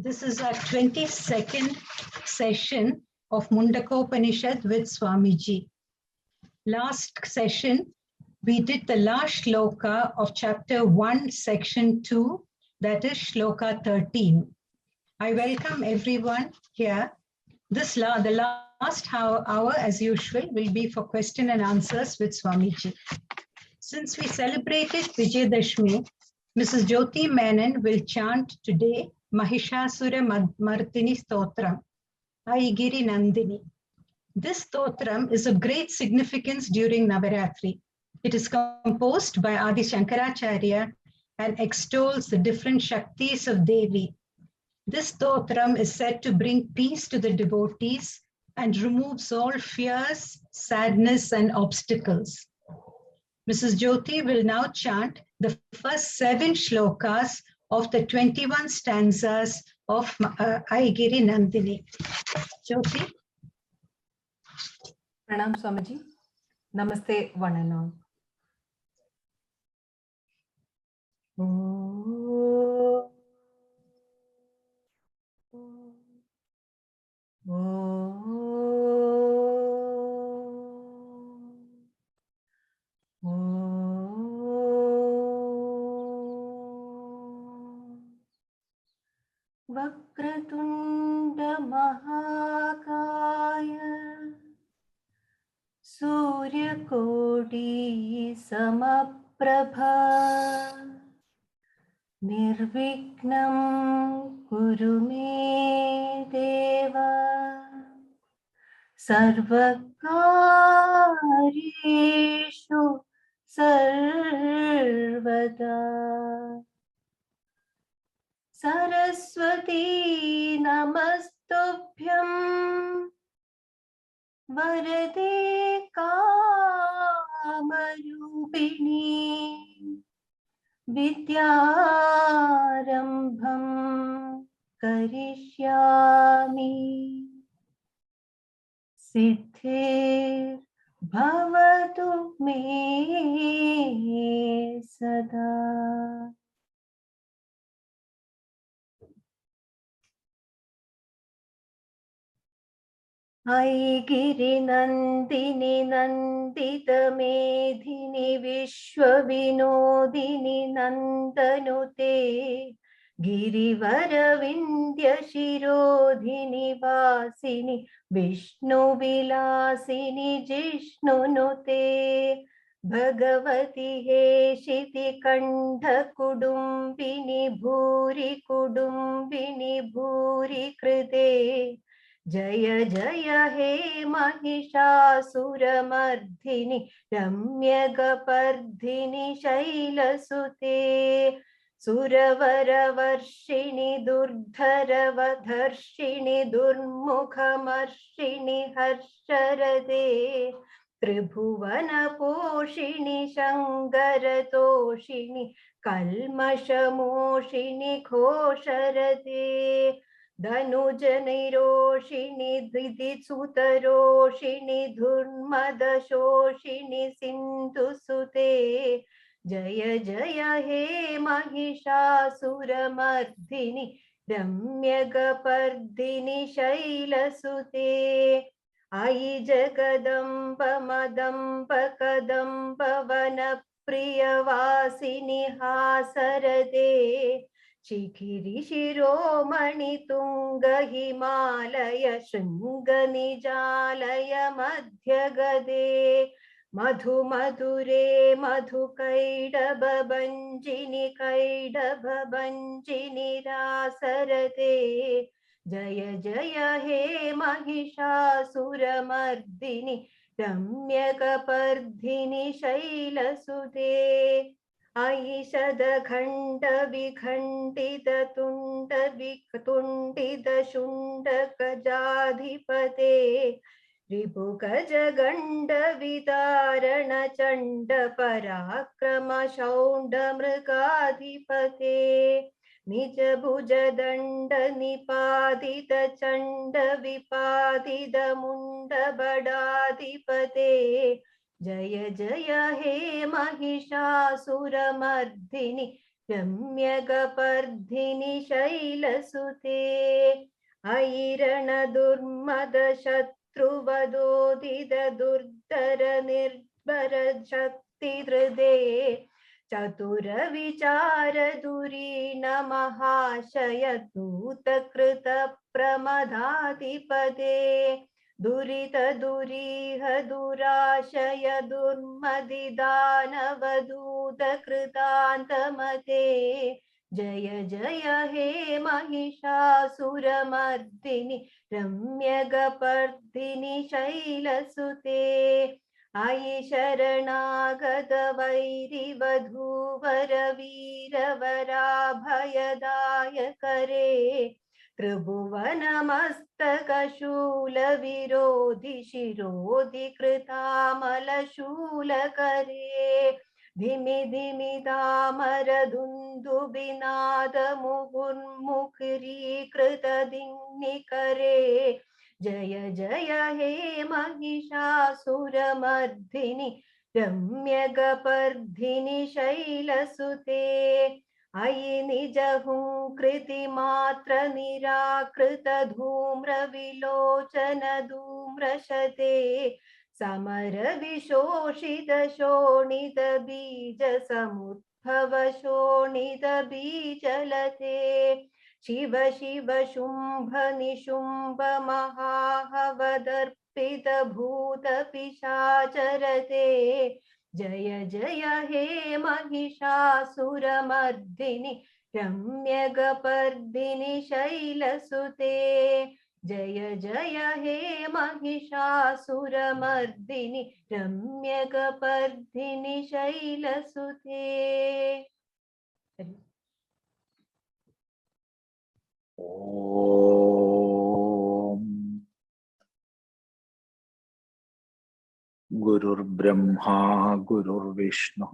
This is our 22nd session of Mundaka Upanishad with Swamiji. Last session, we did the last shloka of chapter 1, section 2, that is shloka 13. I welcome everyone here. The last hour, as usual, will be for question and answers with Swamiji. Since we celebrated Vijayadashmi, Mrs. Jyoti Menon will chant today Mahishasura Mardini Stotram, Aigiri Nandini. This stotram is of great significance during Navaratri. It is composed by Adi Shankaracharya and extols the different Shaktis of Devi. This stotram is said to bring peace to the devotees and removes all fears, sadness, and obstacles. Mrs. Jyoti will now chant the first 7 shlokas of the 21 stanzas of Aigiri Nandini. Jyoti. Pranam Swamiji. Namaste one and all. Vakratunda Mahakaya Surya Kodi Samaprabha Nirvignam Kuru me Deva Sarvakaryeshu Sarvada Saraswati Namastubhyam Varade Kamarupini Vidyarambham Karishyami Siddhir Bhavatu me sada. Aigiri Nandini Nandita Medhini Vishwavinodini Nandanute Girivara Vindhya Shirodhini Vasini Vishnu Vilasini Jishnunute Bhagavati Heshiti Kandha Kudumbini Bhuri Krite Jaya Jaya He Mahishasuramardhini Ramyagapardhini Shailasute Suravaravarshini Durdharavadharshini Durmukhamarshini Harsharade Tribhuvana Poshini Shangaratoshini Kalmashamoshini Khosharate Dhanujaniroshini Dviditsutaroshini Dhurmadashoshini Sindhusute Jaya Jaya He Mahishasuramardhini Ramyagapardhini Shailasute Ai Jagadamba Madamba Kadamba Vanapriyavasini Hasarade Shikiri Shiromani Tunga Himalaya Shringa Nijalaya Madhyagade Madhu Madhure Madhu Kaidabha Banjini Rasarate Jaya Jaya He Mahishasuramardhini Ramyagapardhini Shailasute Aishada Khanda Vikhandita Tunda Vikatundita Shunda Kajadhipate Ripukaja Ganda Vitarana Chanda Parakrama Shaunda Mrgadhipate निज भुज दंड निपातित चंड विपातित मुंड बडाधिपते जय जय हे महिषासुरमर्दिनि रम्यगपर्दिनि शैलसुते ऐरण दुर्मद शत्रुवदोदित दुर्धर निर्भर शक्ति हृदे चतुर विचार दुरीन महाशय दूत कृत प्रमदाधिपते दुरित दुरीह दुराशय दुर्मदि दानवदूत कृतान्तमते जय जय हे महिषासुरमर्दिनि रम्यगपर्दिनि शैलसुते आई शरणागत वैरिवधूवर वीरवराभयदायकरे त्रिभुवनमस्तकशूल विरोधि शिरोधि कृतामलशूलकरे धिमि धिमि दामर दुन्दुभिनाद मुहुर्मुखरीकृत दिङ्निकरे जय जय हे महिषासुरमर्दिनि रम्यगपर्दिनि शैलसुते अयि निज हुंकृति मात्र निराकृत धूम्र विलोचन धूम्रशते समर विशोषित शोणित बीज समुद्भव शोणित बीजलते शिव शिव शुंभ निशुंभ महाहवदर्पित भूत पिशाचरते जय जय हे महिषासुरमर्दिनि रम्यगपर्दिनि शैलसुते जय जय हे महिषासुरमर्दिनि रम्यगपर्दिनि शैलसुते ओम गुरुर्ब्रह्मा गुरुर्विष्णु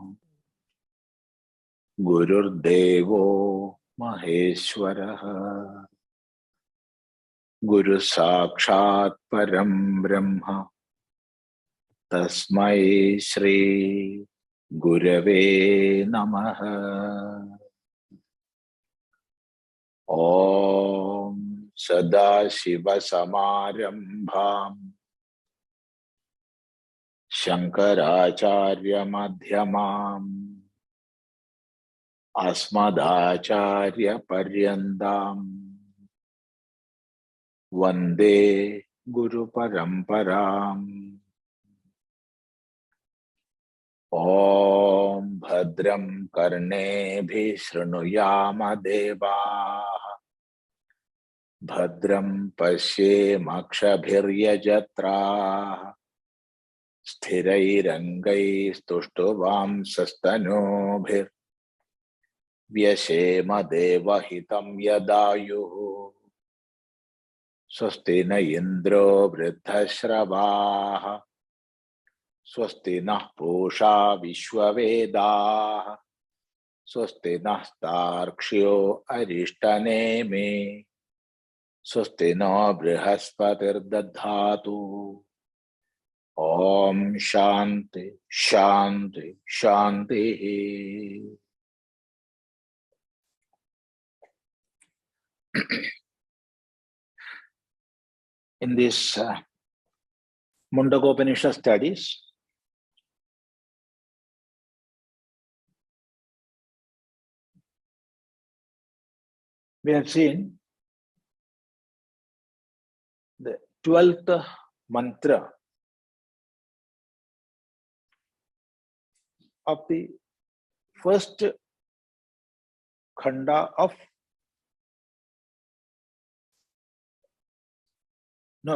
गुरुर्देवो महेश्वरः गुरु साक्षात् परं ब्रह्म तस्मै श्री गुरवे नमः। ओम सदाशिवसमारम्भाम् शंकराचार्यमध्यमाम् अस्मदाचार्यपर्यन्ताम् वन्दे गुरुपरम्पराम्। ओम भद्रं कर्णेभिः शृणुयाम देवाः भद्रं पश्येमक्षभिर्यजत्राः स्थिरैरङ्गैस्तुष्टुवांसस्तनूभिर्व्यसेम देवहितं यदायुः स्वस्ति न इन्द्रो वृद्धश्रवाः स्वस्ति नः पूषा विश्ववेदाः स्वस्ति नः तार्क्ष्यो अरिष्टनेमि स्वस्ति नो बृहस्पतिर्दधातु। ओम शांति शांति शांति। In this Mundakopanishad studies, we have seen the 12th mantra of the first khanda of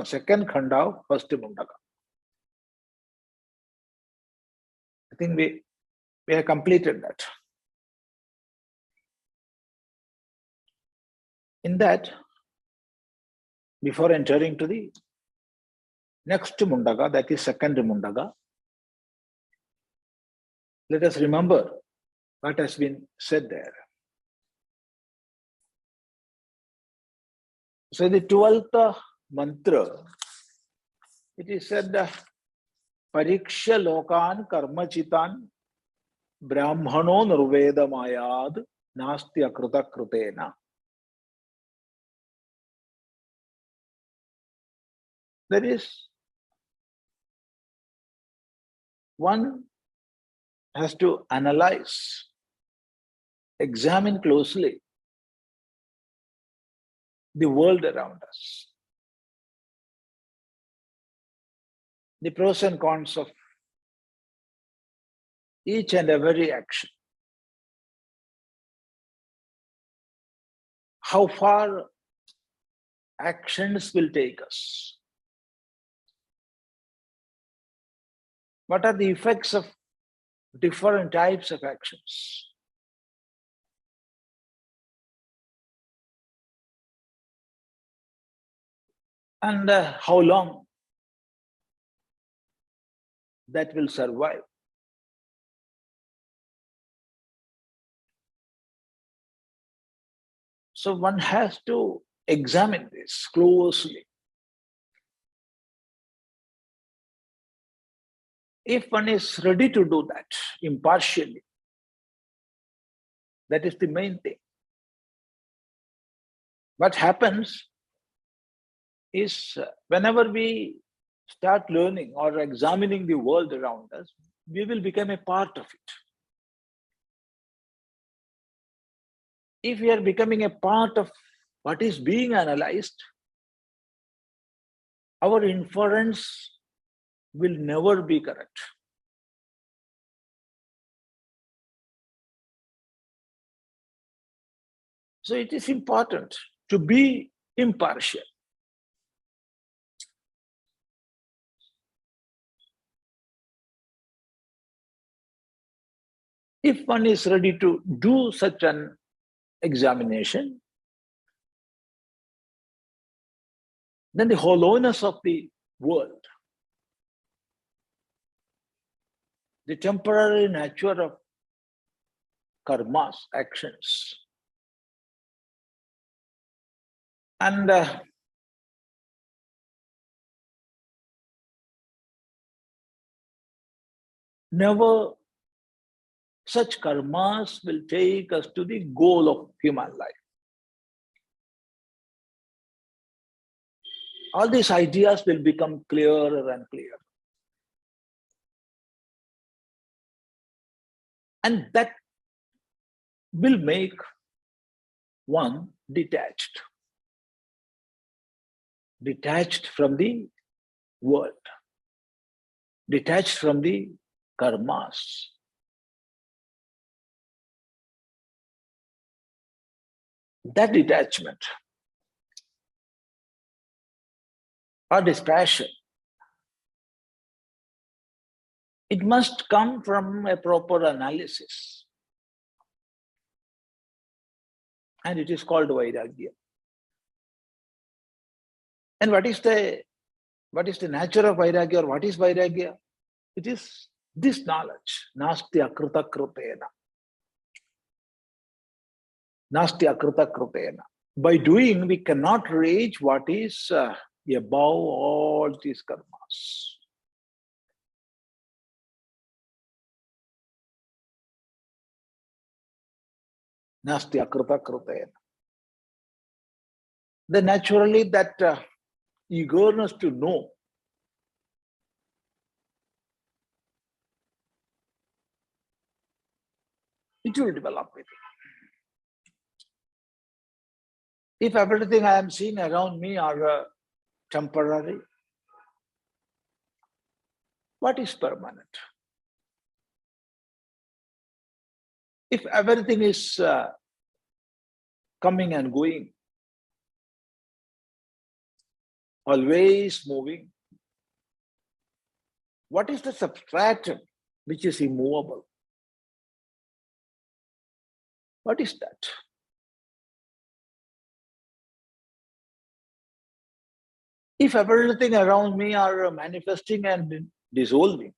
second khanda of first Mundaka. I think we have completed that. In that, before entering to the next Mundaka, that is second Mundaka, let us remember what has been said there. So the 12th mantra, it is said, Pariksha lokan karmachitan brahmano nirvedamayad nasti akruta krutena. There is one has to analyze, examine closely the world around us, the pros and cons of each and every action, how far actions will take us, what are the effects of different types of actions. And how long that will survive. So one has to examine this closely. If one is ready to do that impartially, that is the main thing. What happens is whenever we start learning or examining the world around us, we will become a part of it. If we are becoming a part of what is being analyzed, our inference will never be correct. So it is important to be impartial. If one is ready to do such an examination, then the hollowness of the world, the temporary nature of karmas, actions, and never such karmas will take us to the goal of human life. All these ideas will become clearer and clearer. And that will make one detached from the world, detached from the karmas. That detachment or dispassion, it must come from a proper analysis. And it is called Vairagya. And what is the nature of Vairagya, or what is Vairagya? It is this knowledge, Nasti Akruta Krutena. Nasti Akruta Krutena. By doing, we cannot reach what is above all these karmas. Nasti Akruta Krutena. Then naturally that eagerness to know it will develop with it. If everything I am seeing around me are temporary, what is permanent? If everything is coming and going, always moving, what is the substratum which is immovable? What is that? If everything around me are manifesting and dissolving,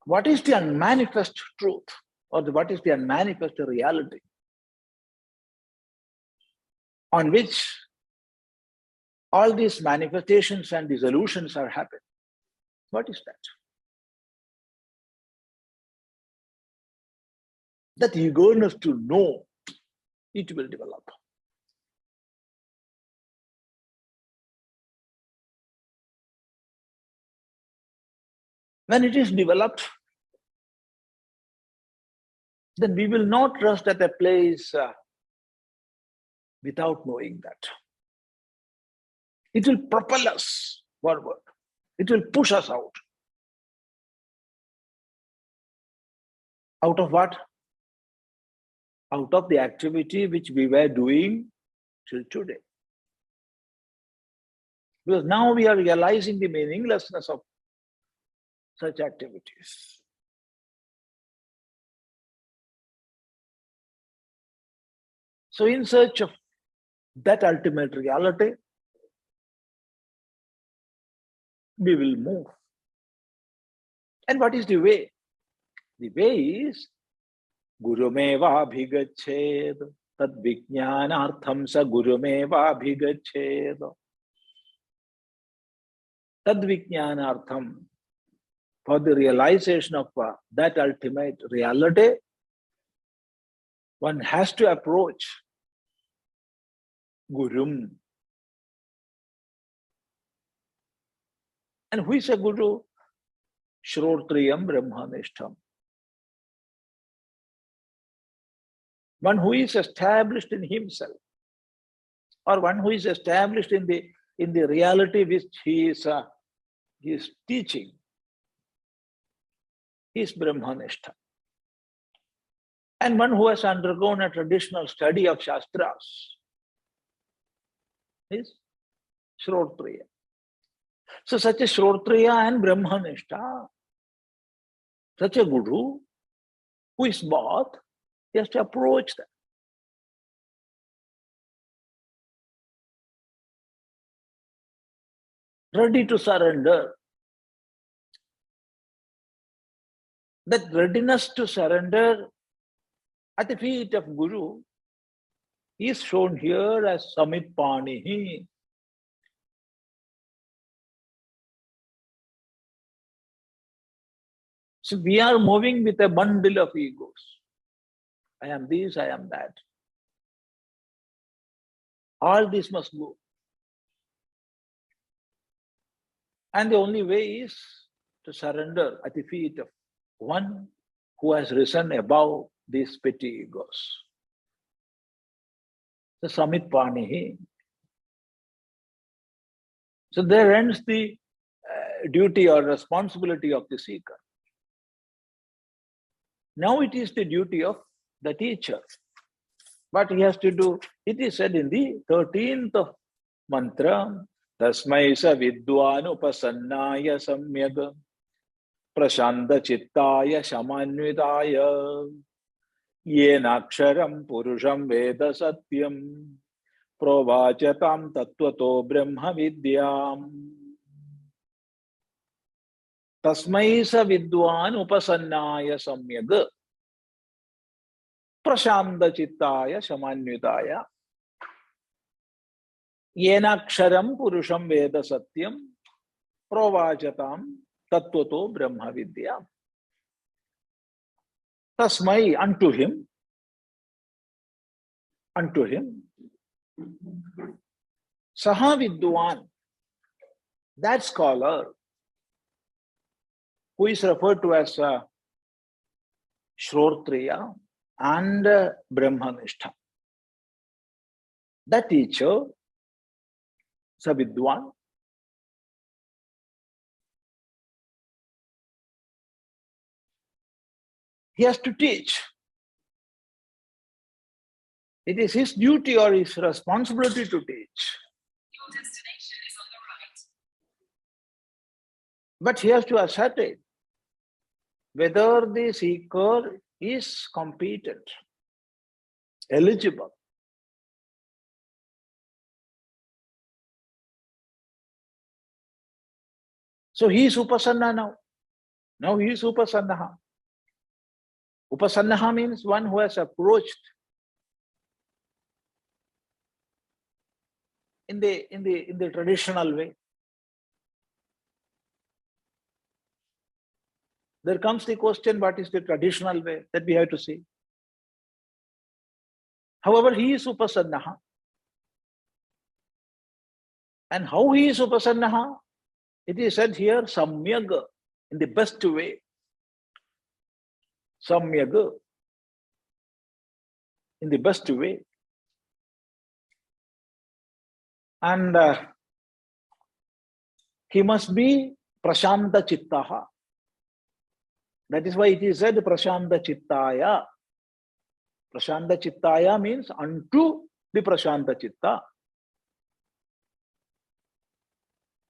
what is the unmanifest truth, or what is the unmanifest reality? on which all these manifestations and dissolutions are happening. What is that? That eagerness to know, it will develop. When it is developed, then we will not rest at a place without knowing that. It will propel us forward. It will push us out. Out of what? Out of the activity which we were doing till today. Because now we are realizing the meaninglessness of such activities. So in search of that ultimate reality, we will move. And what is the way? The way is Gurumeva bhigached tad vijnanartham sa Gurumeva bhigached. Tad vijnanartham, for the realization of that ultimate reality, one has to approach Gurum. And who is a Guru? Shrotriyam Brahmanishtam. One who is established in himself, or one who is established in the reality which he is teaching. He is Brahmanishtam. And one who has undergone a traditional study of Shastras is Shrotriya. So such a Shrotriya and Brahmanishta, such a Guru, who is both, he has to approach them. Ready to surrender. That readiness to surrender at the feet of Guru is shown here as Samit Panihi. So we are moving with a bundle of egos. I am this, I am that. All this must go. And the only way is to surrender at the feet of one who has risen above these petty egos. The Samit Panihi. So there ends the duty or responsibility of the seeker. Now it is the duty of the teacher. What he has to do, it is said in the 13th mantra, Tasmai sa vidwan upasannaya samyag prashanta chittaya shamanvidaya yenaksharam purusham veda satyam provachatam tattvato brahma vidyam. Tasmai sa vidwan upasannaya samyag prashanta chittaya shamanvidaya yenaksharam purusham veda satyam provachatam tattvato brahma vidya. Tasmai, unto him, saha vidwan, that scholar who is referred to as Shrotriya and Brahmanishta. That teacher, Savidwan, he has to teach. It is his duty or his responsibility to teach. Your destination is on the right. But he has to ascertain whether the seeker is competent, eligible. So he is Upasanna now. Now he is Upasannaha. Upasannaha means one who has approached in the traditional way. There comes the question, what is the traditional way that we have to see? However, he is Upasannaha. And how he is Upasannaha? It is said here, Samyag, in the best way. Samyag, in the best way. And he must be Prashanta Chittaha. That is why it is said Prashanta Chittaya. Prashanta Chittaya means unto the Prashanta Chitta.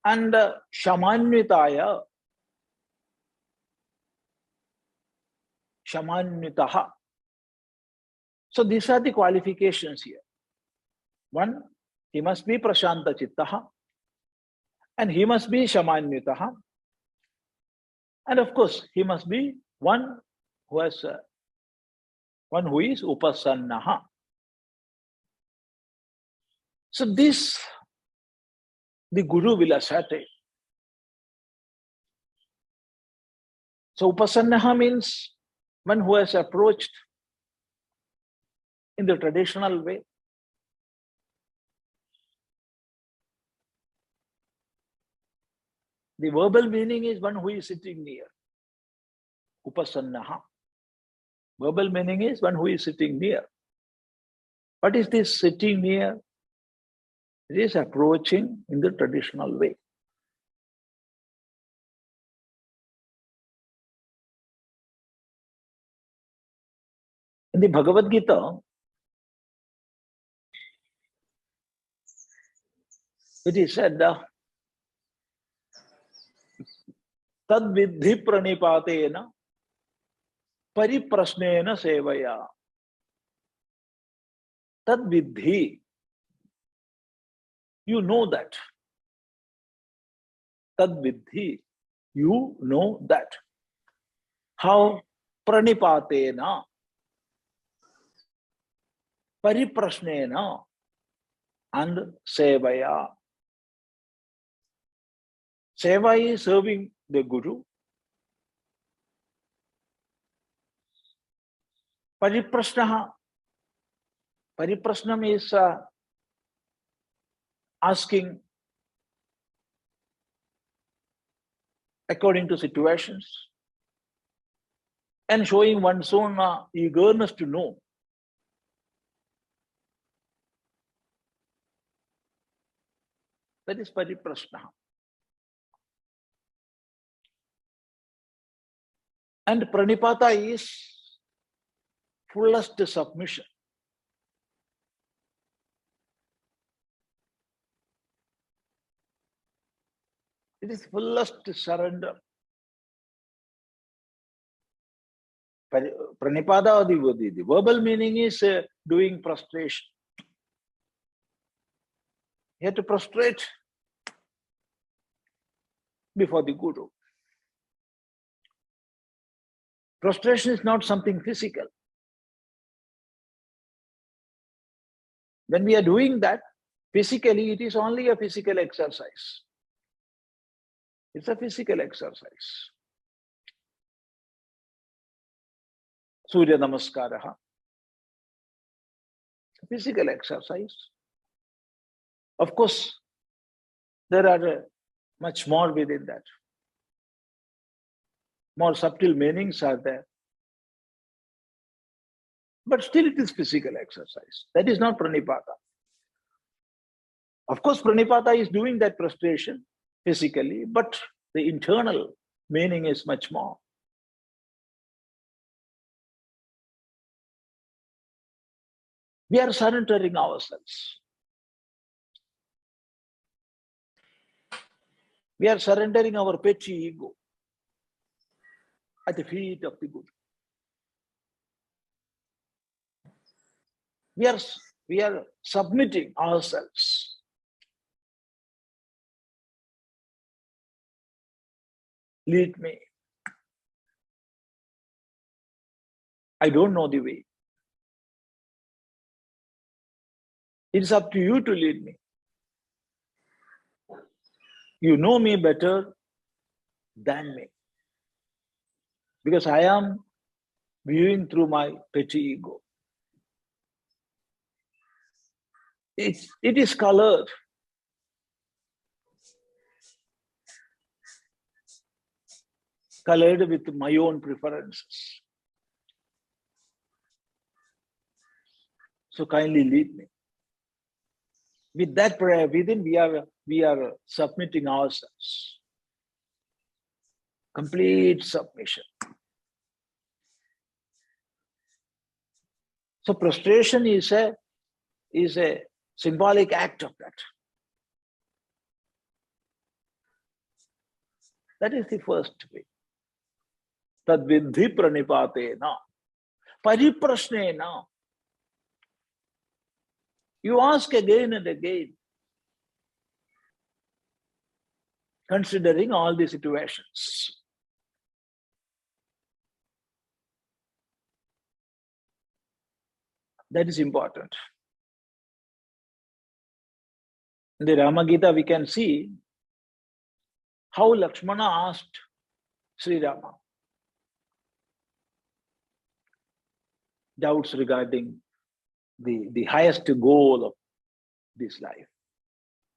And Shamanyutaya. Shamanyutaha. So these are the qualifications here. One, he must be Prashanta Chittaha. And he must be Shamanyutaha. And of course, he must be one who is Upasannaha. So this, the Guru will ascertain. So Upasannaha means one who has approached in the traditional way. The verbal meaning is one who is sitting near. Upasannaha. Verbal meaning is one who is sitting near. What is this sitting near? It is approaching in the traditional way. In the Bhagavad Gita, it is said, Tad vidhi pranipatena pariprasnena sevaya. Tad vidhi. You know that. Tad vidhi. You know that. How? Pranipatena. Pariprasnena. And sevaya. Seva is serving the Guru. Pariprasnaha. Pariprasnam is asking according to situations and showing one's own eagerness to know. That is Pariprasnaha. And Pranipata is fullest submission. It is fullest surrender. Pranipada, the verbal meaning is doing prostration. You have to prostrate before the Guru. Prostration is not something physical. When we are doing that, physically, it is only a physical exercise. It's a physical exercise. Surya Namaskaraha. Physical exercise. Of course, there are much more within that. More subtle meanings are there. But still it is physical exercise. That is not Pranipata. Of course, Pranipata is doing that prostration physically, but the internal meaning is much more. We are surrendering ourselves. We are surrendering our petty ego at the feet of the Guru. We are submitting ourselves. Lead me. I don't know the way. It's up to you to lead me. You know me better than me. Because I am viewing through my petty ego. It is colored. Colored with my own preferences. So kindly lead me. With that prayer within, we are submitting ourselves. Complete submission. So prostration is a symbolic act of that. That is the first way. Tad vidhi pranipatena, pariprasnena. You ask again and again, considering all the situations. That is important. In the Rama Gita, we can see how Lakshmana asked Sri Rama doubts regarding the highest goal of this life,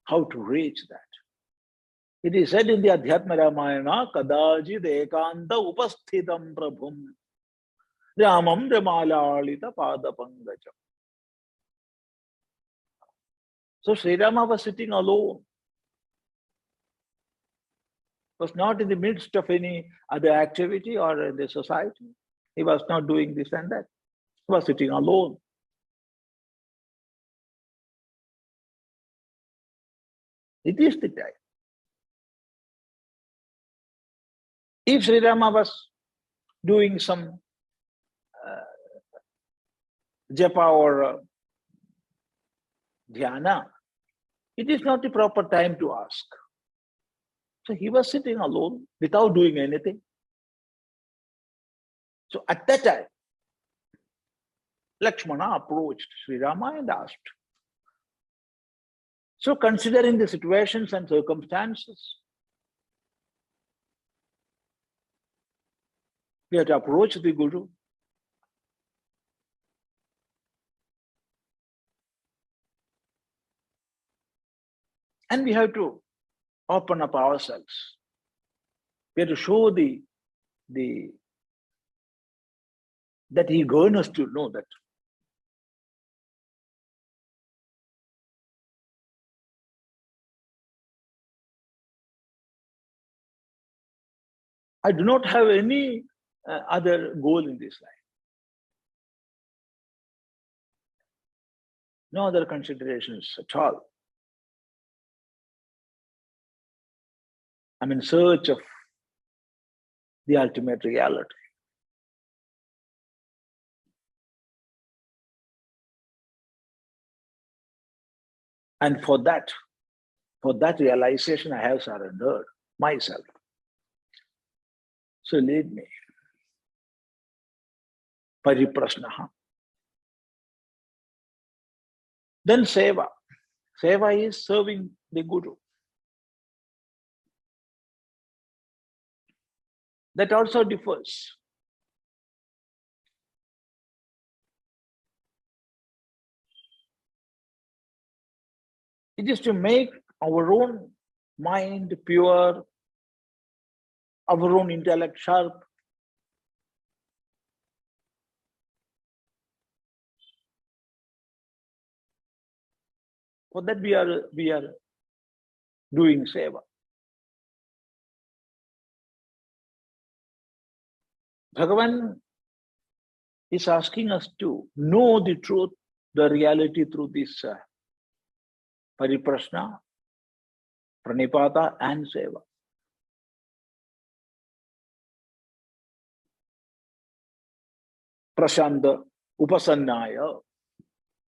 how to reach that. It is said in the Adhyatma Ramayana, Kadajid ekanta upasthitam prabhum Ramam Ramalalita Padapangajam. So Sri Rama was sitting alone, was not in the midst of any other activity or in the society. He was not doing this and that. He was sitting alone. It is the time. If Sri Rama was doing some japa or dhyana, it is not the proper time to ask. So he was sitting alone without doing anything. So at that time, Lakshmana approached Sri Rama and asked. So considering the situations and circumstances, we have to approach the Guru. And we have to open up ourselves. We have to show that eagerness to know that I do not have any other goal in this life. No other considerations at all. I'm in search of the ultimate reality. And for that realization, I have surrendered myself. So lead me. Pariprasnaha. Then seva. Seva is serving the Guru. That also differs. It is to make our own mind pure, our own intellect sharp. For that we are doing seva. Bhagavan is asking us to know the truth, the reality through this pariprasna, pranipata, and seva. Prashanda upasannaya.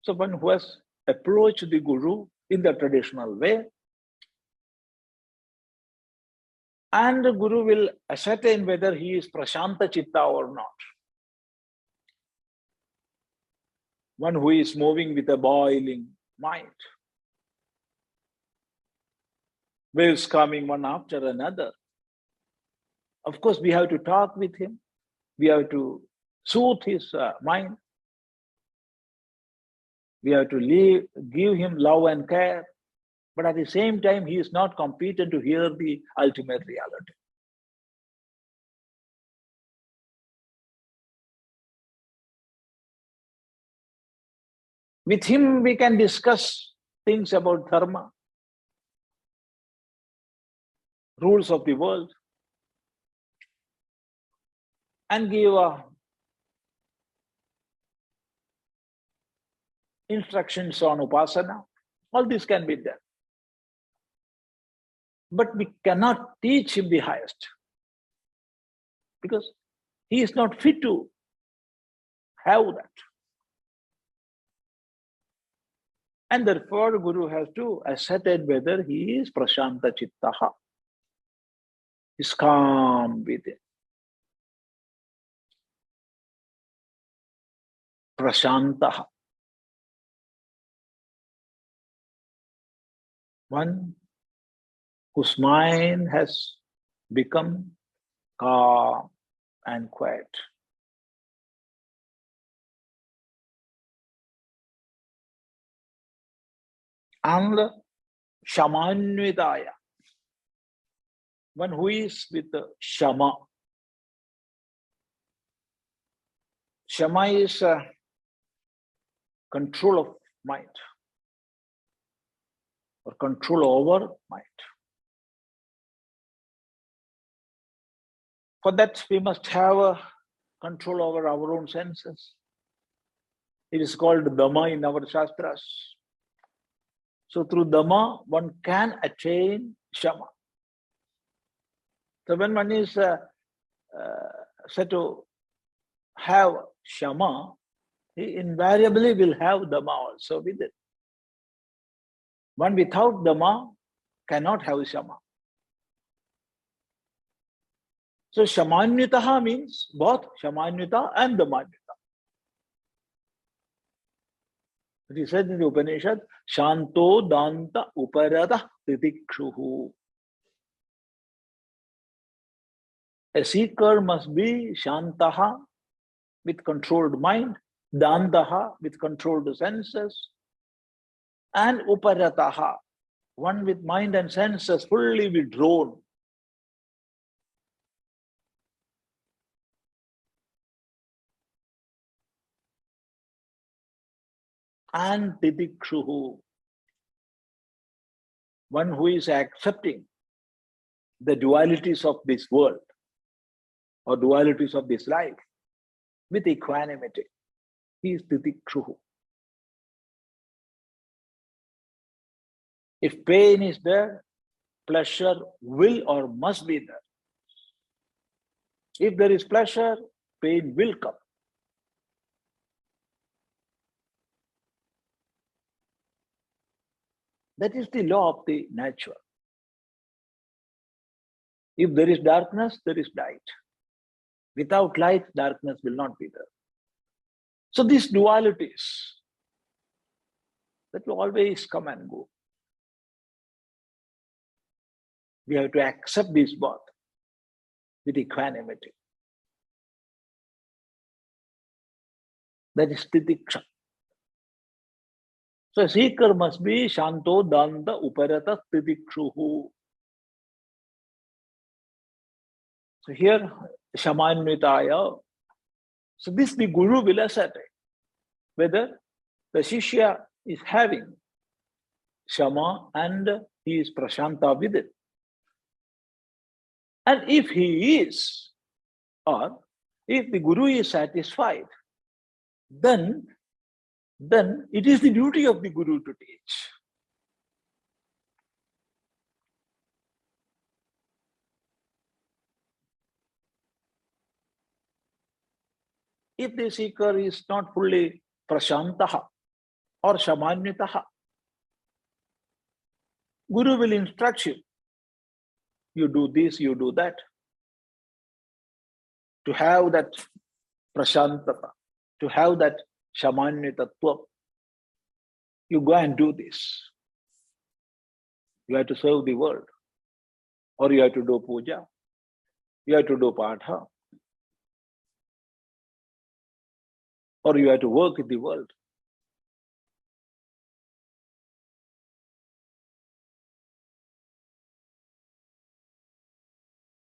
So one who has approached the Guru in the traditional way, and the Guru will ascertain whether he is prashanta chitta or not. One who is moving with a boiling mind. waves coming one after another. Of course, we have to talk with him. We have to soothe his mind. We have to give him love and care. But at the same time, he is not competent to hear the ultimate reality. With him, we can discuss things about dharma, rules of the world, and give instructions on upasana. All this can be done. But we cannot teach him the highest, because he is not fit to have that. And therefore, Guru has to ascertain whether he is prashanta chittaha, is calm within. Prashantaha. One whose mind has become calm and quiet. And Shamanvidaya, one who is with the Shama. Shama is control of mind, or control over mind. For that, we must have control over our own senses. It is called Dhamma in our Shastras. So through Dhamma, one can attain Shama. So when one is said to have Shama, he invariably will have Dhamma also with it. One without Dhamma cannot have Shama. So Shamanyutaha means both Shamanyuta and Dhammanyuta. It is said in the Upanishad, Shanto Danta Uparata Titikshuhu. A seeker must be Shantaha, with controlled mind, Dantaha, with controlled senses, and Uparataha, one with mind and senses fully withdrawn. And Titikshuhu, one who is accepting the dualities of this world or dualities of this life with equanimity. He is Titikshuhu. If pain is there, pleasure will or must be there. If there is pleasure, pain will come. That is the law of the nature. If there is darkness, there is light. Without light, darkness will not be there. So these dualities, that will always come and go. We have to accept this both with equanimity. That is Titiksha. So a seeker must be Shanto Danta Uparata Titikshuhu. So here, Shamanyutaya. So this the Guru will ascertain whether the Shishya is having Shama and he is Prashanta with it. And if he is, or if the Guru is satisfied, then it is the duty of the Guru to teach. If the seeker is not fully Prashantaha or Shamanyutaha, Guru will instruct you. You do this, you do that. To have that Prashantata, to have that Shamanyutatva, you go and do this. You have to serve the world. or you have to do puja, you have to do patha, or you have to work in the world.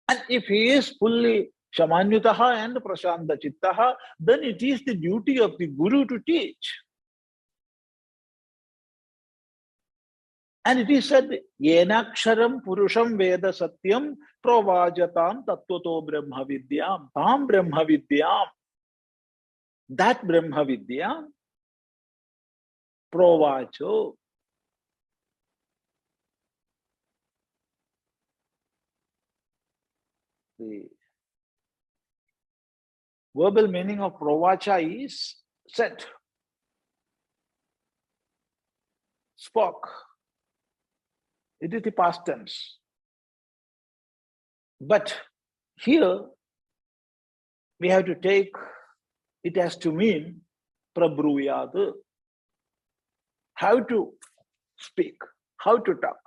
And if he is fully Shamanyutaha and Prashanta Chittaha, then it is the duty of the Guru to teach. And it is said, Yenaksharam Purusham Veda Satyam Pravajatam Tattvato Brahma Vidyam, Tam Brahma Vidyam. That Brahma Vidya, Pravacho. The verbal meaning of Pravacha is said, spoke. It is the past tense. But here, we have to take, it has to mean Prabhruyad, how to speak, how to talk.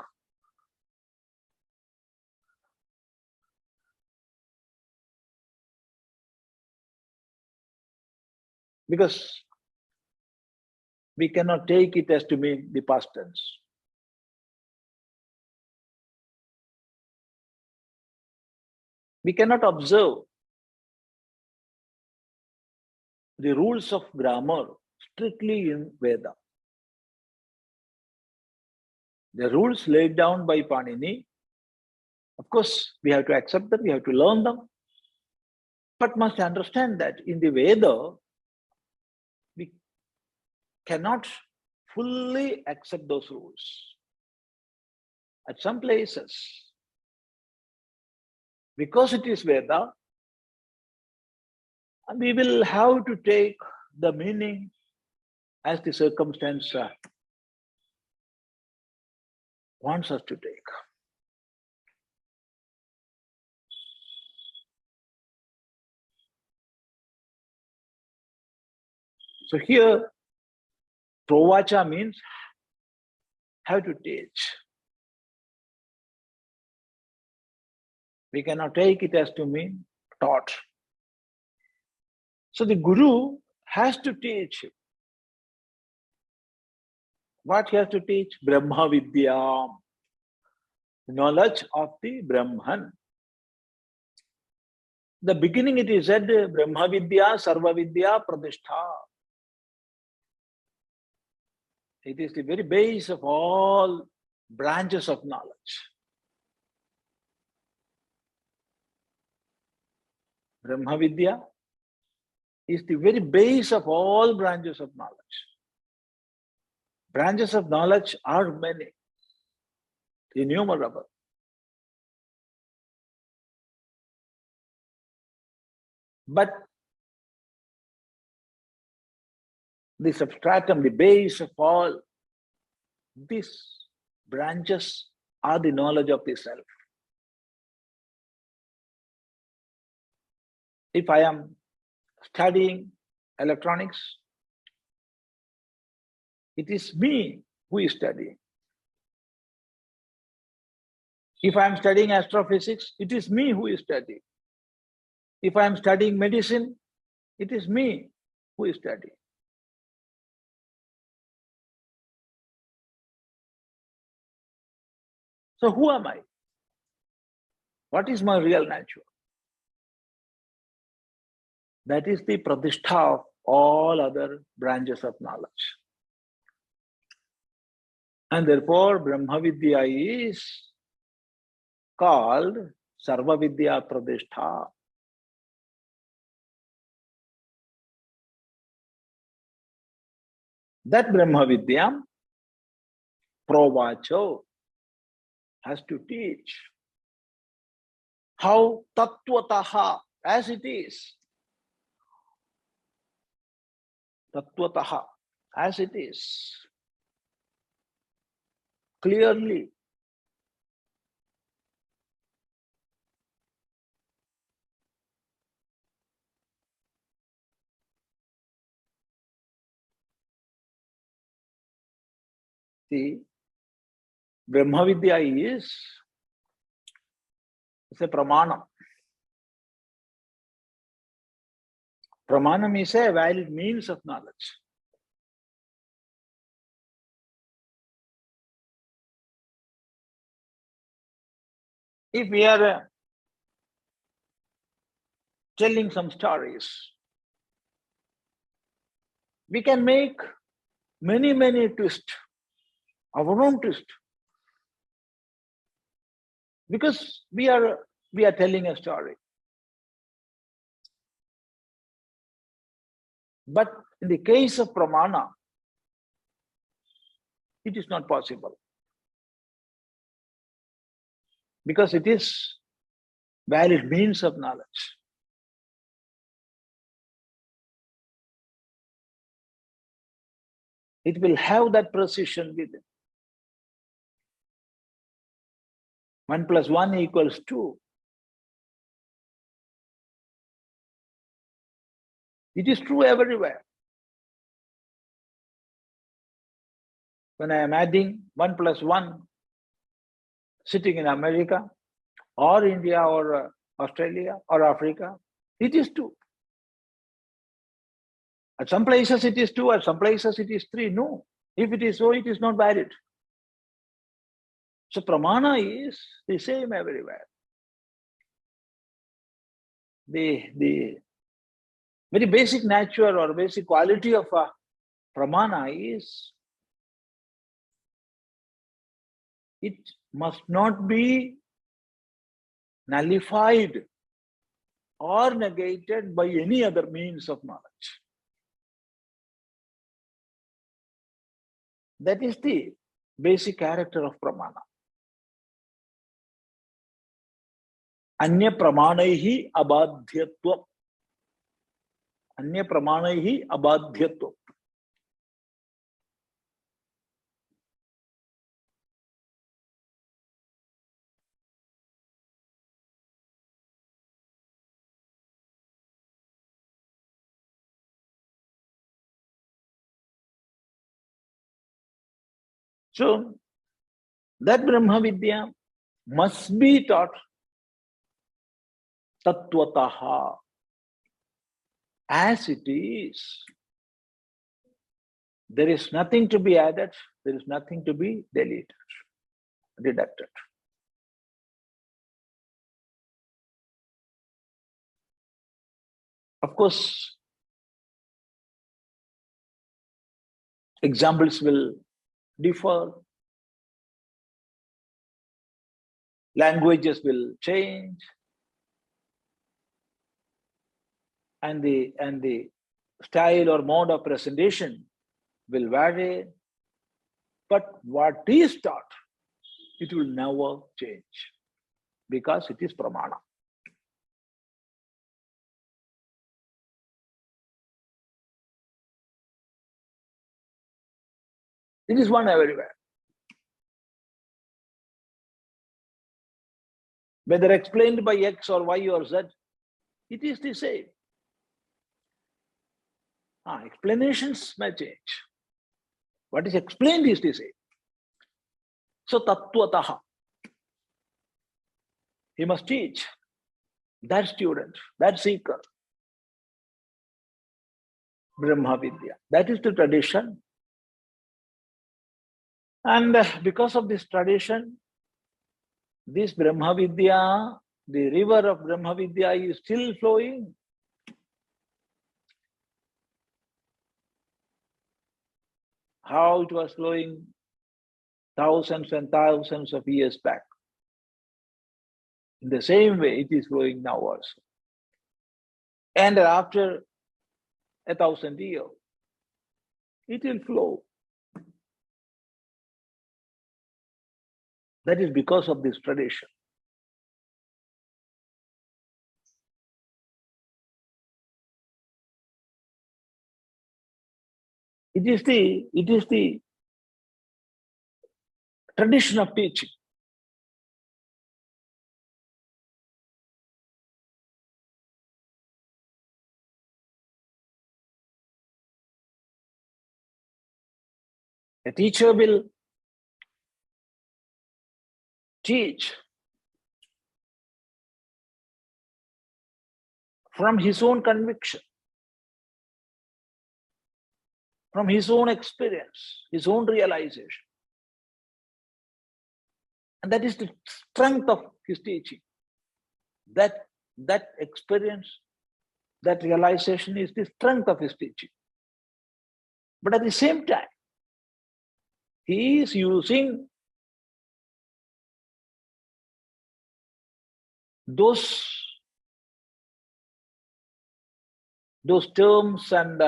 Because we cannot take it as to mean the past tense. We cannot observe the rules of grammar strictly in Veda. The rules laid down by Panini, of course, we have to accept them, we have to learn them, but must understand that in the Veda, we cannot fully accept those rules. At some places, because it is Veda, we will have to take the meaning as the circumstance wants us to take. So here, Provacha means how to teach. We cannot take it as to mean taught. So the Guru has to teach. What he has to teach? Brahma Vidya, knowledge of the Brahman. The beginning it is said, Brahma Vidya, Sarva Vidya, Pradishtha. It is the very base of all branches of knowledge. Brahma Vidya is the very base of all branches of knowledge. Branches of knowledge are many, innumerable. But the substratum, the base of all these branches are the knowledge of the self. If I am studying electronics, it is me who is studying. If I am studying astrophysics, it is me who is studying. If I am studying medicine, it is me who is studying. So who am I? What is my real nature? That is the pradishtha of all other branches of knowledge. And therefore, Brahma Vidya is called Sarva Vidya Pradishtha. That Brahma Vidya, Provacho, has to teach how Tattvataha, as it is. Tattvataha, as it is. Clearly. See, Brahma Vidya is It's a pramanam. Pramanam is a valid means of knowledge. If we are telling some stories, we can make many twists, our own twist, because we are telling a story. But in the case of pramana, it is not possible, because it is valid means of knowledge. It will have that precision within. 1 + 1 = 2. It is true everywhere. When I am adding 1 + 1, sitting in America or India or Australia or Africa, it is 2. At some places it is 2, at some places it is 3. No, if it is so, it is not valid. So pramana is the same everywhere. The very basic nature or basic quality of a pramana is it must not be nullified or negated by any other means of knowledge. That is the basic character of pramana. Anya pramanaihi abadhyatvam. Anya pramanaihi abadhyatvam. So that Brahma Vidya must be taught tattvataha, as it is. There is nothing to be added, there is nothing to be deleted, deducted. Of course, examples will differ, languages will change, and the style or mode of presentation will vary. But what is taught, it will never change, because it is pramana. It is one everywhere. Whether explained by X or Y or Z, it is the same. Explanations may change. What is explained is the same. So tattvataha, he must teach that student, that seeker, Brahma Vidya. That is the tradition. And because of this tradition, this Brahma Vidya, the river of Brahma Vidya is still flowing. How it was flowing thousands and thousands of years back. In the same way, it is flowing now also. And after 1,000 years, it will flow. That is because of this tradition. It is the tradition of teaching. A teacher will teach from his own conviction, from his own experience, his own realization. And that is the strength of his teaching. That experience, that realization is the strength of his teaching. But at the same time, he is using those terms and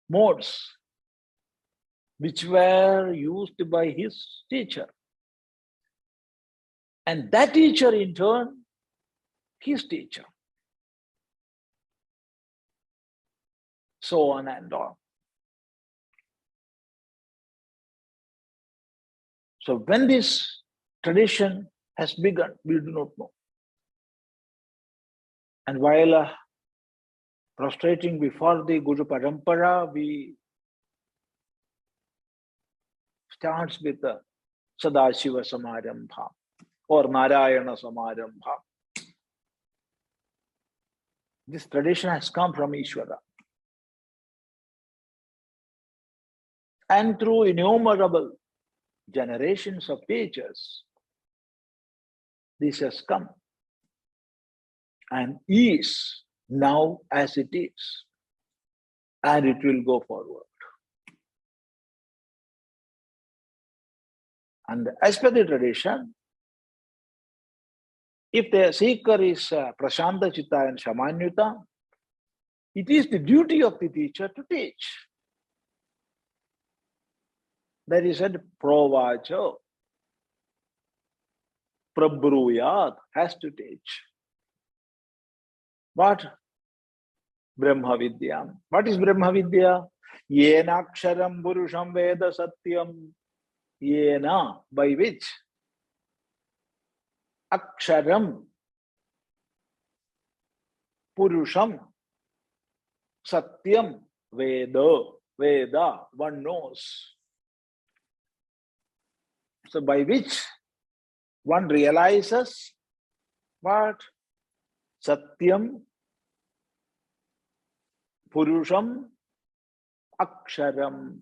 modes which were used by his teacher. And that teacher in turn, his teacher. So on and on. So when this tradition has begun, we do not know. And while prostrating before the Guru Parampara, we starts with the Sadashiva Samarambha or Narayana Samarambha. This tradition has come from Ishvara. And through innumerable generations of teachers, this has come and is now as it is, and it will go forward. And as per the tradition, if the seeker is Prashanta Chitta and Shamanyuta, it is the duty of the teacher to teach. That is said, Provacha, Prabhruyat, has to teach. What? Brahma Vidya. What is Brahma Vidya? Yena Aksharam Purusham Veda Satyam. Yena, by which? Aksharam Purusham Satyam Veda, one knows. So by which one realizes what? Satyam Purusham Aksharam.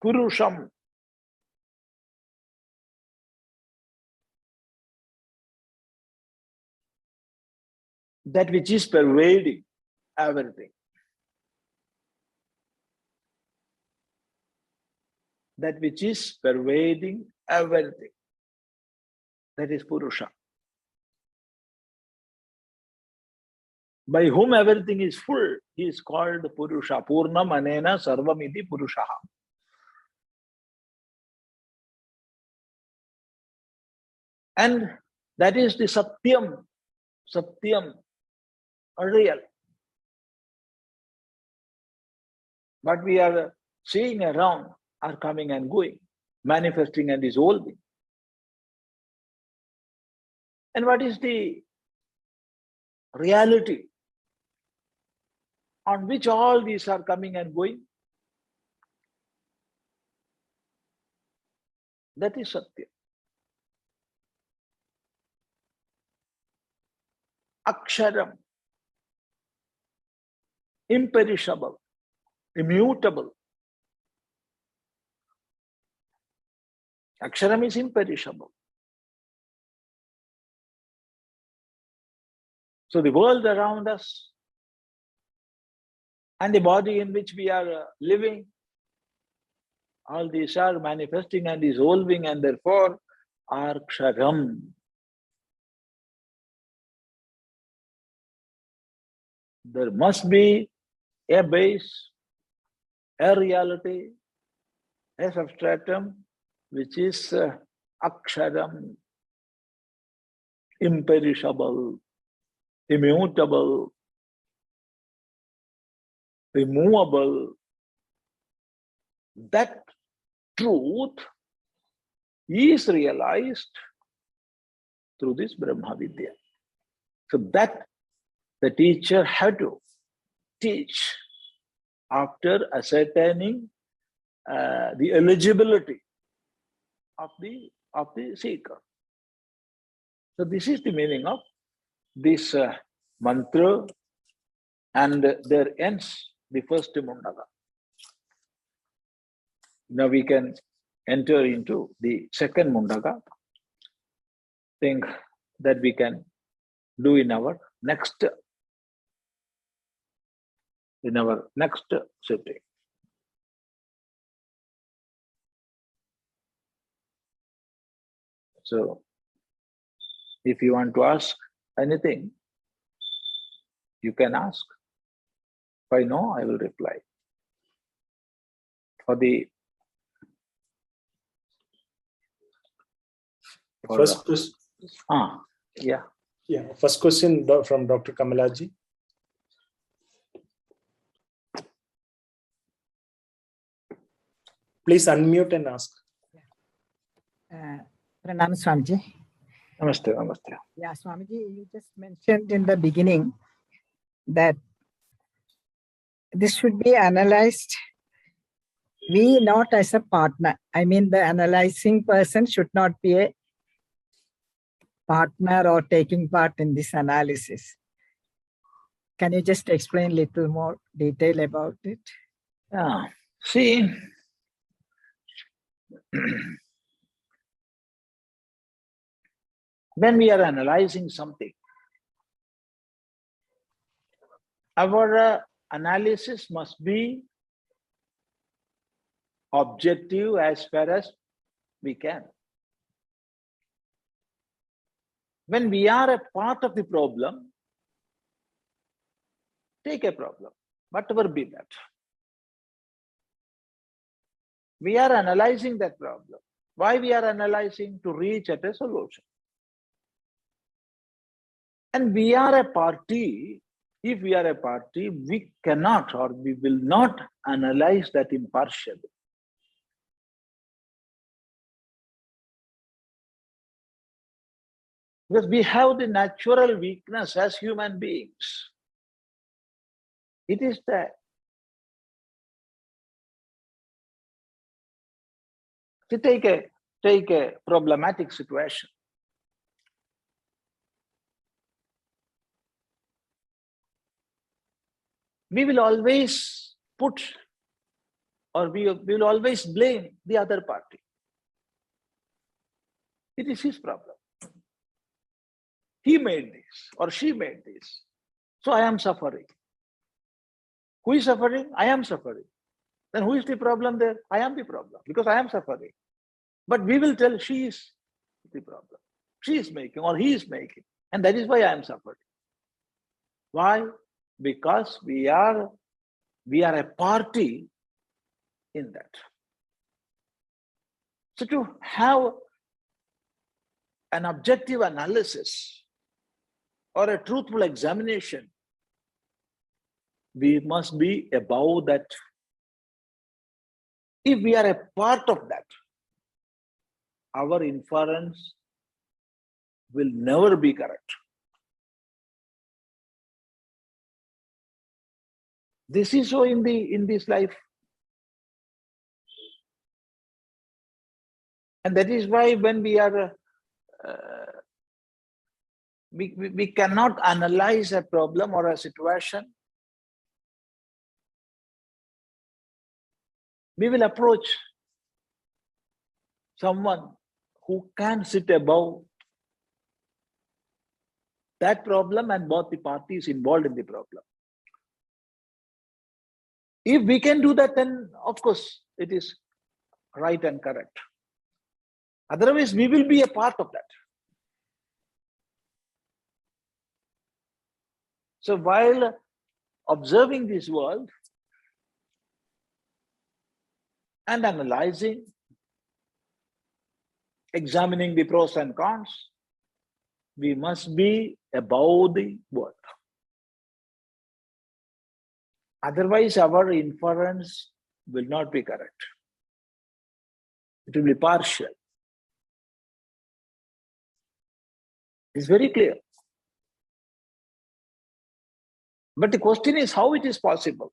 Purusham. That which is pervading everything. That which is pervading everything. That is Purusha. By whom everything is full, he is called Purusha. Purnam anena sarvamiti Purushaha. And that is the Satyam, real. What we are seeing around are coming and going, manifesting and dissolving. And what is the reality on which all these are coming and going? That is Satya. Aksharam, imperishable, immutable. Aksharam is imperishable. So the world around us and the body in which we are living, all these are manifesting and dissolving, and therefore are Ksharam. There must be a base, a reality, a substratum, which is Aksharam, imperishable, immutable, immovable. That truth is realized through this Brahma Vidya. So that the teacher had to teach after ascertaining the eligibility of the seeker. So this is the meaning of this mantra, and there ends the first Mundaka. Now we can enter into the second Mundaka. Thing that we can do in our next sitting. So if you want to ask anything, you can ask. If I know, I will reply. First question. Yeah. First question from Dr. Kamalaji. Please unmute and ask. Pranam Swamiji. Namaste, namaste. Yeah, Swamiji, you just mentioned in the beginning that this should be analyzed, we not as a partner. I mean, the analyzing person should not be a partner or taking part in this analysis. Can you just explain a little more detail about it? Yeah. See, when we are analyzing something, our analysis must be objective as far as we can. When we are a part of the problem, take a problem, whatever be that. We are analyzing that problem. Why we are analyzing? To reach at a solution. And we are a party. If we are a party, we cannot or we will not analyze that impartially. Because we have the natural weakness as human beings. It is there. To take a problematic situation. We will always put or we will always blame the other party. It is his problem. He made this or she made this. So I am suffering. Who is suffering? I am suffering. Then who is the problem there? I am the problem because I am suffering. But we will tell she is the problem. She is making or he is making. And that is why I am suffering. Why? Because we are a party in that. So to have an objective analysis or a truthful examination, we must be above that. If we are a part of that, our inference will never be correct. This is so in this life. And that is why when we are, we cannot analyze a problem or a situation. We will approach someone who can sit above that problem and both the parties involved in the problem. If we can do that, then of course it is right and correct. Otherwise, we will be a part of that. So while observing this world and analyzing, examining the pros and cons, we must be above the world. Otherwise, our inference will not be correct. It will be partial. It's very clear. But the question is how it is possible.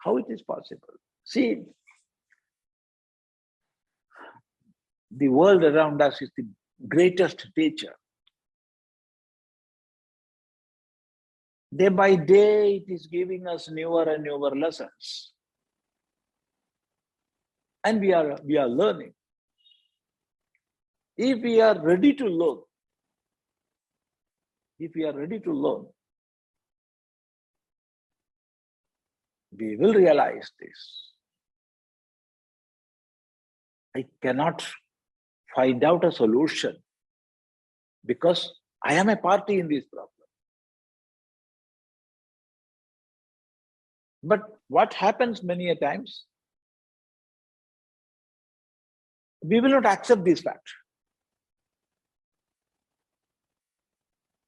How it is possible? See, the world around us is the greatest teacher. Day by day, it is giving us newer and newer lessons. And we are learning. If we are ready to learn, we will realize this. I cannot find out a solution because I am a party in this problem. But what happens many a times? We will not accept this fact.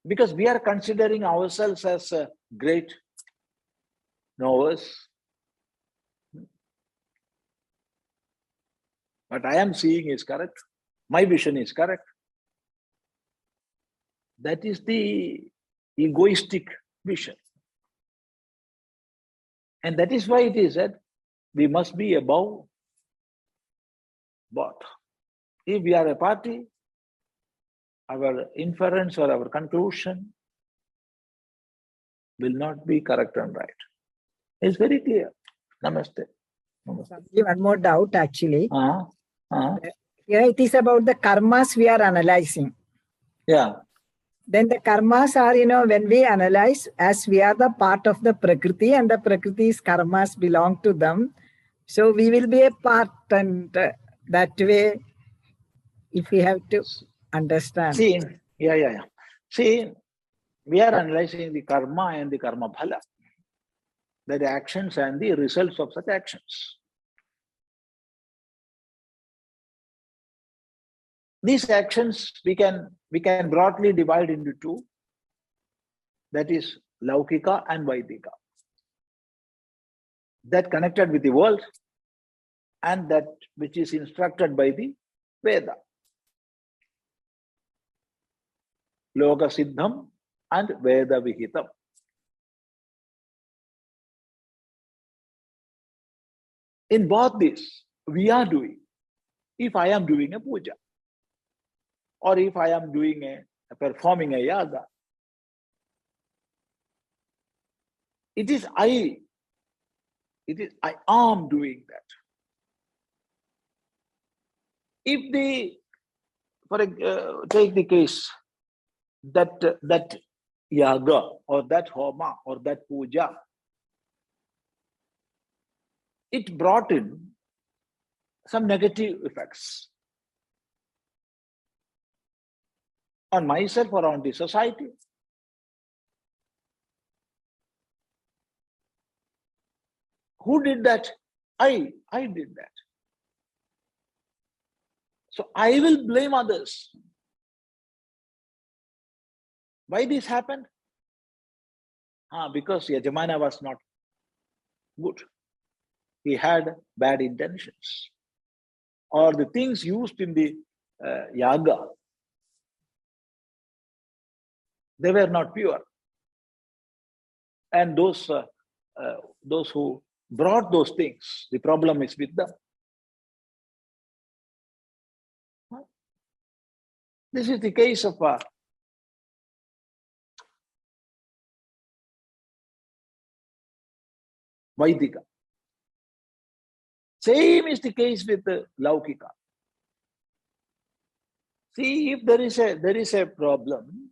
Because we are considering ourselves as great knowers. What I am seeing is correct. My vision is correct. That is the egoistic vision. And that is why it is said, we must be above board. If we are a party, our inference or our conclusion will not be correct and right. It's very clear. Namaste. Namaste. One more doubt actually. Uh-huh. Here it is about the karmas we are analyzing. Yeah. Then the karmas are, when we analyze, as we are the part of the Prakriti and the Prakriti's karmas belong to them. So we will be a part, and that way, if we have to understand. See, yeah. See, we are analyzing the karma and the karma bhala, the actions and the results of such actions. These actions we can broadly divide into two, that is Laukika and Vaidika. That connected with the world and that which is instructed by the Veda. Loka Siddham and Veda Vihitam. In both these, we are doing, if I am doing a puja, or if I am doing performing a yaga, it is I am doing that. If take the case that yaga or that homa or that puja, it brought in some negative effects on myself or on the society. Who did that? I did that. So I will blame others. Why this happened? Because Yajamana was not good. He had bad intentions. Or the things used in the yaga, they were not pure. And those who brought those things, the problem is with them. This is the case of Vaidika. Same is the case with the Laukika. See, if there is a problem,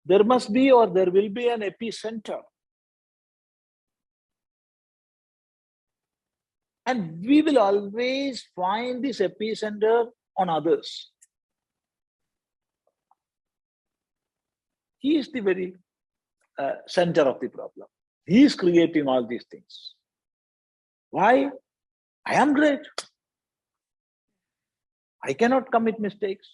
there must be or there will be an epicenter. And we will always find this epicenter on others. He is the very center of the problem. He is creating all these things. Why? I am great. I cannot commit mistakes.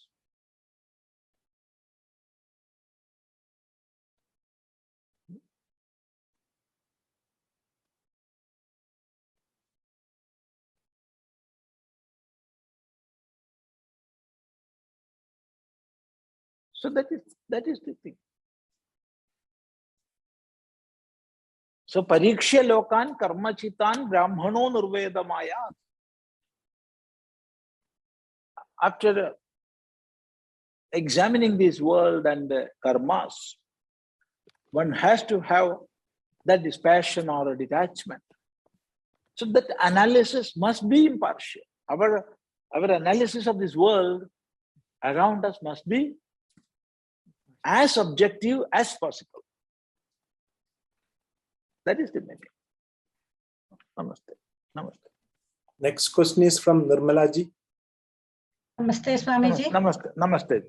So that is the thing. So parikshya lokan karmachitan brahmano nirvedamaya. After examining this world and the karmas, one has to have that dispassion or a detachment. So that analysis must be impartial. Our analysis of this world around us must be as objective as possible. That is the meaning. Namaste. Namaste. Next question is from Nirmala ji. Namaste, Swamiji. Namaste. Namaste.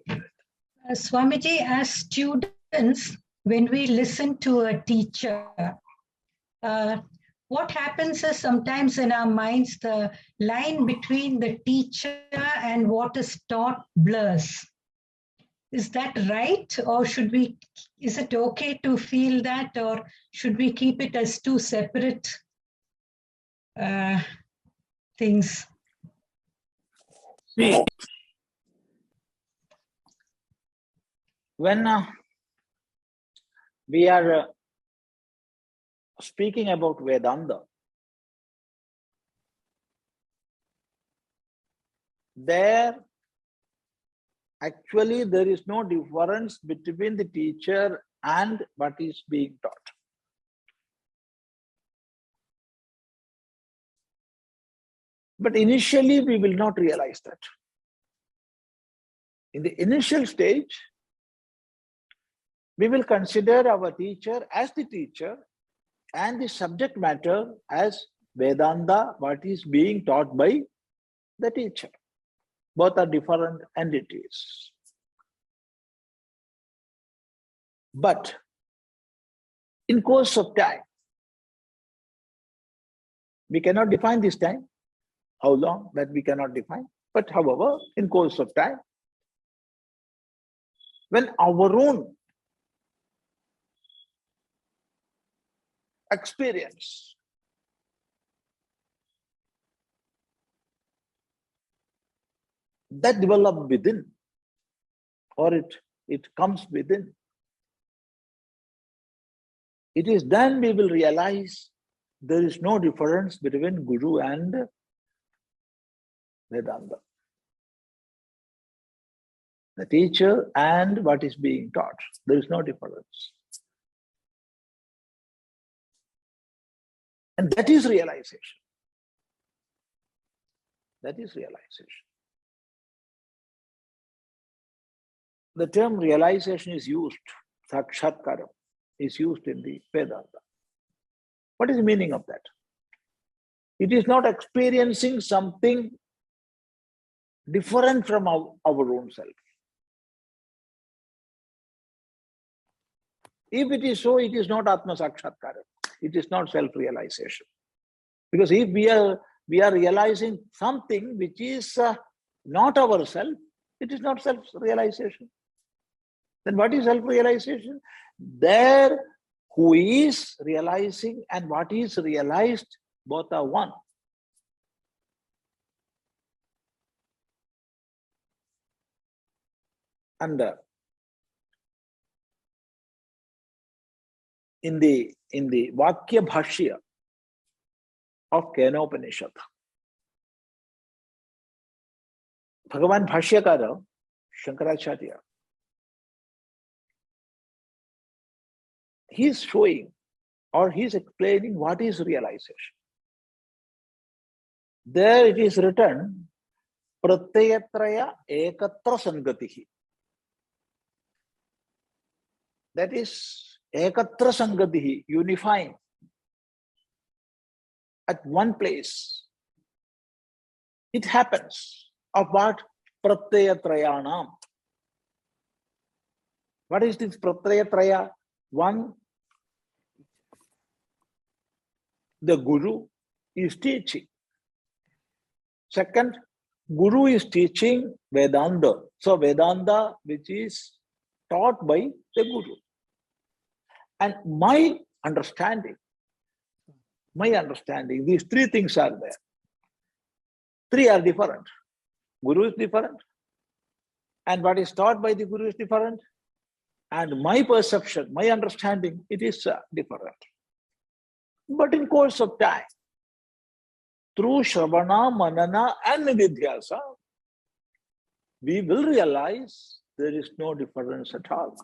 Swamiji, as students, when we listen to a teacher, what happens is sometimes in our minds, the line between the teacher and what is taught blurs. Is that right? Or is it okay to feel that, or should we keep it as two separate things? See, when we are speaking about Vedanta, there is no difference between the teacher and what is being taught. But initially, we will not realize that. In the initial stage, we will consider our teacher as the teacher and the subject matter as Vedanta, what is being taught by the teacher. Both are different entities. But in course of time, we cannot define this time. How long, that we cannot define. But however, in course of time, when our own experience that develops within, or it comes within, it is then we will realize there is no difference between Guru and Vedanta. The teacher and what is being taught. There is no difference. And that is realization. That is realization. The term realization is used, sakshatkaram, is used in the Vedanta. What is the meaning of that? It is not experiencing something different from our own self. If it is so, it is not Atma Sakshatkara. It is not self-realization. Because if we are realizing something which is not ourself, it is not self-realization. Then what is self-realization? There who is realizing and what is realized, both are one. And in the Vakya Bhashya of Kenopanishad, Bhagavan Bhashyakara, Shankaracharya, he is showing or he is explaining what is realization. There it is written, Pratyatraya ekatra sangatihi. That is ekatra sangatihi, unifying at one place. It happens of what? Pratyatrayanam. What is this Pratyatraya? One, the Guru is teaching. Second, Guru is teaching Vedanta. So Vedanta, which is taught by the Guru. And my understanding, these three things are there. Three are different. Guru is different. And what is taught by the Guru is different. And my perception, my understanding, it is different. But in course of time, through Shravana, Manana and Nididhyasa, we will realize there is no difference at all.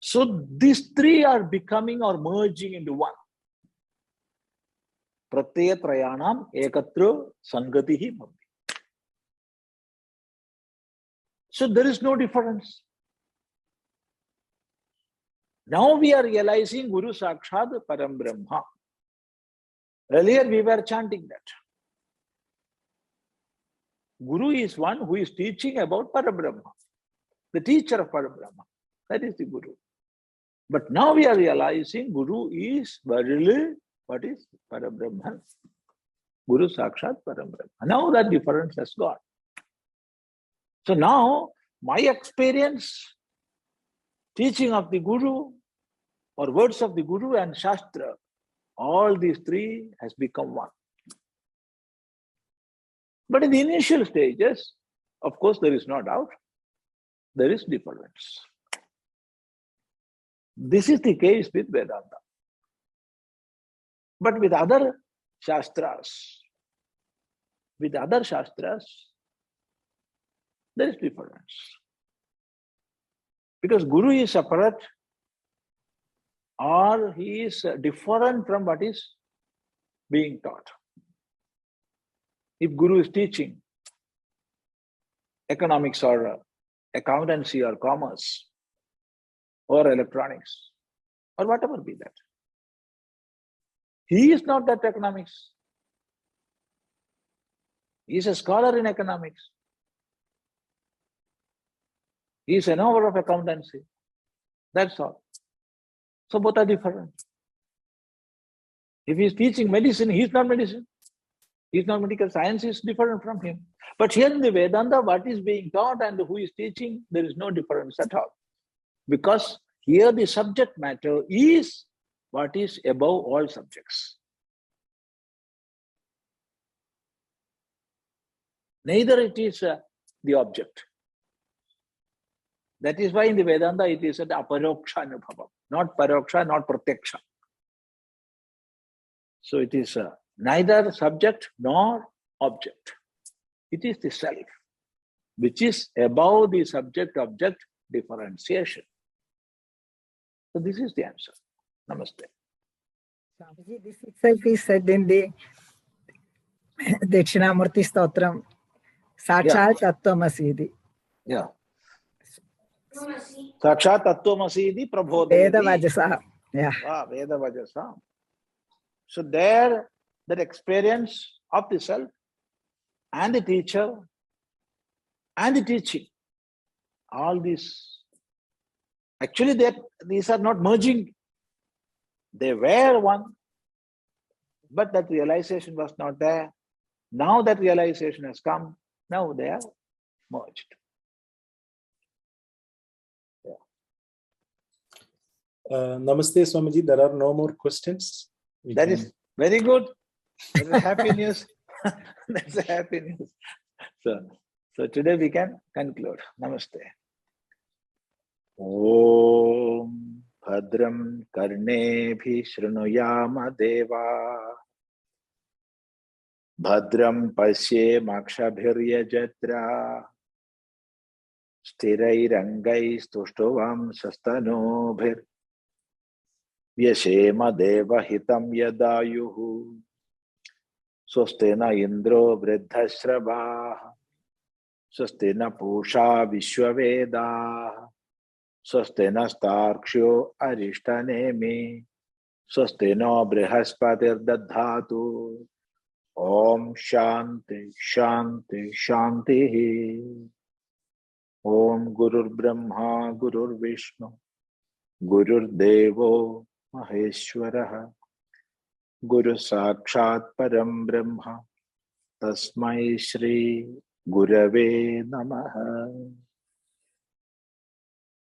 So these three are becoming or merging into one. Pratyaya Trayanam Ekatra Sangatihi Bhavati. So there is no difference. Now we are realizing Guru Sakshat Param Brahma. Earlier we were chanting that. Guru is one who is teaching about Parabrahma, the teacher of Parabrahma. That is the Guru. But now we are realizing Guru is verily what is Parabrahma. Guru Sakshat Parabrahma. Now that difference has gone. So now my experience, teaching of the Guru or words of the Guru and Shastra, all these three has become one. But in the initial stages, of course, there is no doubt, there is difference. This is the case with Vedanta. But with other Shastras, there is difference. Because Guru is separate or he is different from what is being taught. If Guru is teaching economics or accountancy or commerce or electronics or whatever be that, he is not that economics. He is a scholar in economics. He is a knower of accountancy. That's all. So both are different. If he is teaching medicine, he is not medicine. He is not medical science, is different from him. But here in the Vedanta, what is being taught and who is teaching, there is no difference at all. Because here the subject matter is what is above all subjects. Neither it is the object. That is why in the Vedanta it is an aparoksha anubhava, not paroksha, not pratyaksha. So it is neither subject nor object. It is the self, which is above the subject-object differentiation. So this is the answer. Namaste. Swamiji, this itself is said in the Dakshinamurti Stotram, Sakshat Tattvamasi. Yeah. Sakshat Tattvamasi iti Prabodayati. Veda Vajasa. Yeah. Veda Vajasa. So there, that experience of the self and the teacher and the teaching, all these, actually these are not merging. They were one, but that realization was not there. Now that realization has come, now they are merged. Namaste, Swamiji. There are no more questions. That is very good. That is happy news. That's a happy news. So today we can conclude. Namaste. Om Bhadram Karnebhi Shrunuyama Deva Bhadram Pasye Makshabhiryajatra Sthirairangai Stushtovam Sastanobhir Vyashema Deva Hitam Yadayuhu Swastena Indro Vriddhashrabah Swastena Pusha Vishwavedah Swastena Starkshyo Arishtanemi Swastena Brihaspatir Dadhatu Om Shanti Shanti Shanti Om Gurur Brahma Gurur Vishnu Gurur Devo Maheshwaraha Guru Sakshat Param Brahma Tasmai Shri Gurave Namaha.